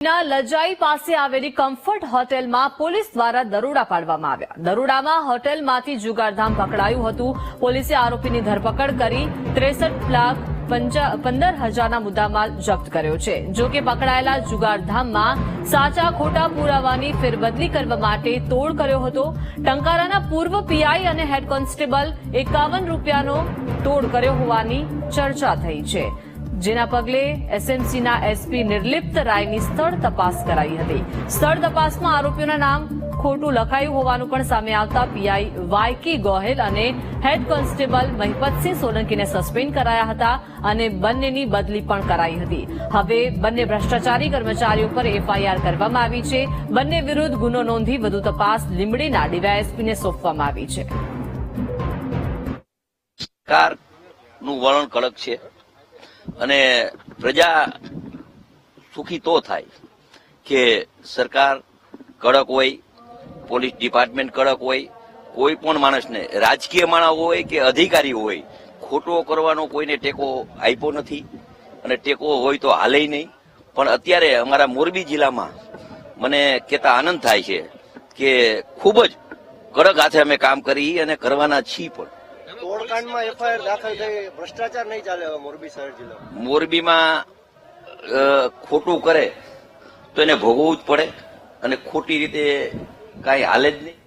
લજાઈ પાસે આવેલી કમ્ફર્ટ હોટેલમાં પોલીસ દ્વારા દરોડા પાડવામાં આવ્યા। દરોડામાં હોટેલમાંથી જુગારધામ પકડાયું હતું। પોલીસે આરોપીની ધરપકડ કરી 63,15,000ના મુદ્દામાલ જપ્ત કર્યો છે। જો કે પકડાયેલા જુગારધામમાં સાચા ખોટા પુરાવાની ફેરબદલી કરવા માટે તોડ કર્યો હતો। ટંકારાના પૂર્વ પીઆઈ અને હેડ કોન્સ્ટેબલ 51 રૂપિયાનો તોડ કર્યો હોવાની ચર્ચા થઈ છે, જેના પગલે એસએમસીના એસપી નિર્લિપ્ત રાયની સ્થળ તપાસ કરાઈ હતી। સ્થળ તપાસમાં આરોપીઓના નામ ખોટું લખાયું હોવાનું પણ સામે આવતા પીઆઈ વાયકી ગોહેલ અને હેડ કોન્સ્ટેબલ મહિપતસિંહ સોલંકીને સસ્પેન્ડ કરાયા હતા અને બંનેની બદલી પણ કરાઈ હતી। હવે બંને ભ્રષ્ટાચારી કર્મચારીઓ પર એફઆઈઆર કરવામાં આવી છે। બંને વિરુદ્ધ ગુનો નોંધી વધુ તપાસ લીંબડીના ડીવાયએસપીને સોંપવામાં આવી છે। સરકારનું વલણ કડક છે અને પ્રજા સુખી તો થાય કે સરકાર કડક હોય, પોલીસ ડિપાર્ટમેન્ટ કડક હોય, કોઈ પણ માણસને રાજકીય માણસ હોય કે અધિકારી હોય ખોટો કરવાનો કોઈને ટેકો આપ્યો નથી અને ટેકો હોય તો હાલે નહીં। પણ અત્યારે અમારા મોરબી જિલ્લામાં મને કહેતા આનંદ થાય છે કે ખૂબ જ કડક હાથે અમે કામ કરી અને કરવાના છીએ પણ। તોડકાંડમાં એફઆઈઆર દાખલ થઈ, ભ્રષ્ટાચાર નહીં ચાલે મોરબી શહેર જિલ્લામાં। મોરબીમાં ખોટું કરે તો એને ભોગવવું જ પડે અને ખોટી રીતે કાંઈ હાલે જ નહીં।